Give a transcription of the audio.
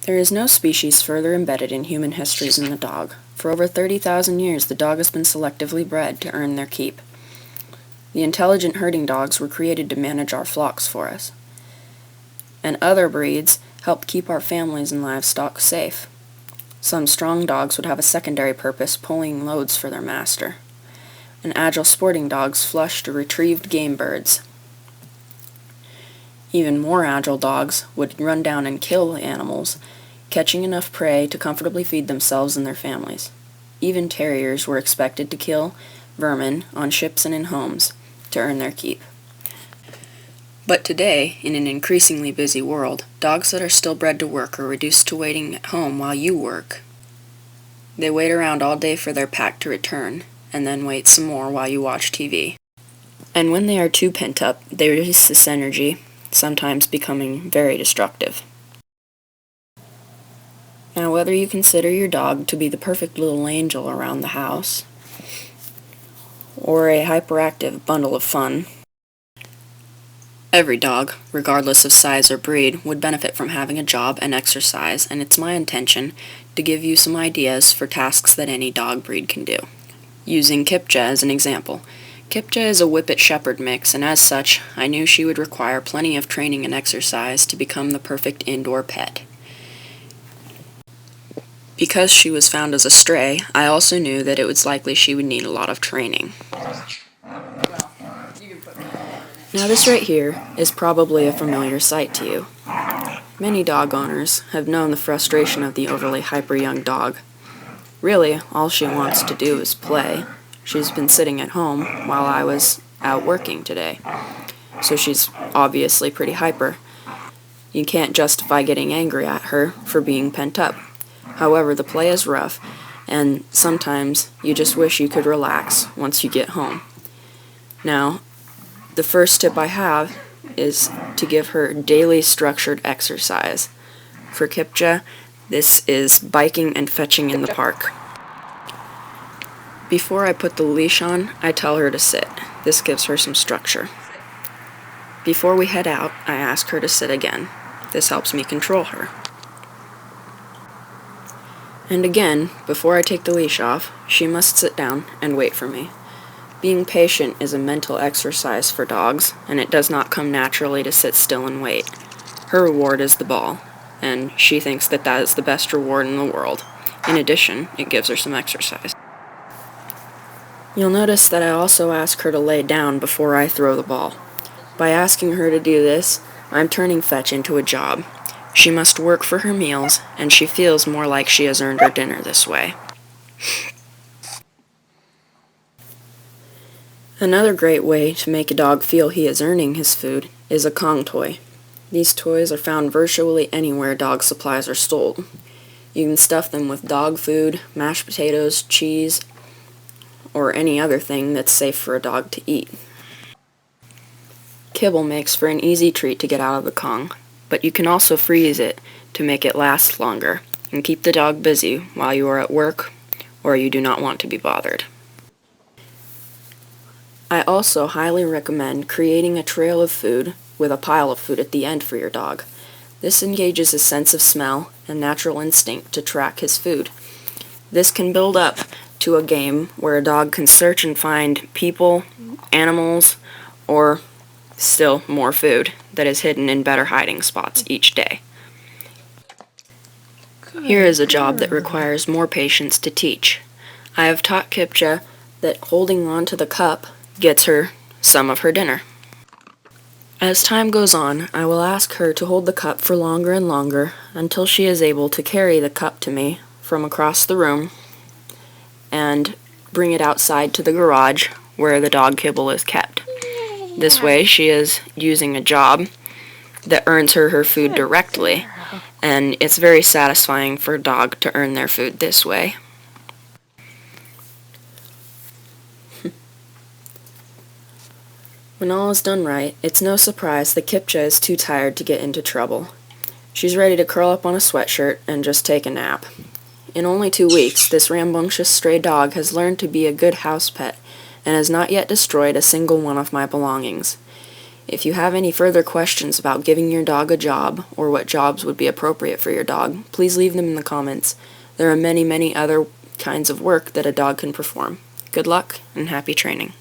There is no species further embedded in human history than the dog. For over 30,000 years, the dog has been selectively bred to earn their keep. The intelligent herding dogs were created to manage our flocks for us. And other breeds help keep our families and livestock safe. Some strong dogs would have a secondary purpose, pulling loads for their master. And agile sporting dogs flushed or retrieved game birds. Even more agile dogs would run down and kill animals, catching enough prey to comfortably feed themselves and their families. Even terriers were expected to kill vermin on ships and in homes to earn their keep. But today, in an increasingly busy world, dogs that are still bred to work are reduced to waiting at home while you work. They wait around all day for their pack to return, and then wait some more while you watch TV. And when they are too pent up, they release this energy, sometimes becoming very destructive. Now, whether you consider your dog to be the perfect little angel around the house, or a hyperactive bundle of fun, every dog, regardless of size or breed, would benefit from having a job and exercise, and it's my intention to give you some ideas for tasks that any dog breed can do. Using Kipja as an example. Kipja is a Whippet Shepherd mix, and as such, I knew she would require plenty of training and exercise to become the perfect indoor pet. Because she was found as a stray, I also knew that it was likely she would need a lot of training. Now this right here is probably a familiar sight to you. Many dog owners have known the frustration of the overly hyper young dog. Really, all she wants to do is play. She's been sitting at home while I was out working today, so she's obviously pretty hyper. You can't justify getting angry at her for being pent up. However, the play is rough, and sometimes you just wish you could relax once you get home. Now, the first tip I have is to give her daily structured exercise. For Kipja, this is biking and fetching in the park. Before I put the leash on, I tell her to sit. This gives her some structure. Before we head out, I ask her to sit again. This helps me control her. And again, before I take the leash off, she must sit down and wait for me. Being patient is a mental exercise for dogs, and it does not come naturally to sit still and wait. Her reward is the ball, and she thinks that that is the best reward in the world. In addition, it gives her some exercise. You'll notice that I also ask her to lay down before I throw the ball. By asking her to do this, I'm turning fetch into a job. She must work for her meals, and she feels more like she has earned her dinner this way. Another great way to make a dog feel he is earning his food is a Kong toy. These toys are found virtually anywhere dog supplies are sold. You can stuff them with dog food, mashed potatoes, cheese, or any other thing that's safe for a dog to eat. Kibble makes for an easy treat to get out of the Kong, but you can also freeze it to make it last longer and keep the dog busy while you are at work or you do not want to be bothered. I also highly recommend creating a trail of food with a pile of food at the end for your dog. This engages his sense of smell and natural instinct to track his food. This can build up to a game where a dog can search and find people, animals, or still more food that is hidden in better hiding spots each day. Here is a job that requires more patience to teach. I have taught Kipja that holding on to the cup gets her some of her dinner. As time goes on, I will ask her to hold the cup for longer and longer until she is able to carry the cup to me from across the room and bring it outside to the garage where the dog kibble is kept. This way she is using a job that earns her her food directly, and it's very satisfying for a dog to earn their food this way. When all is done right, it's no surprise that Kipja is too tired to get into trouble. She's ready to curl up on a sweatshirt and just take a nap. In only 2 weeks, this rambunctious stray dog has learned to be a good house pet and has not yet destroyed a single one of my belongings. If you have any further questions about giving your dog a job or what jobs would be appropriate for your dog, please leave them in the comments. There are many, many other kinds of work that a dog can perform. Good luck and happy training.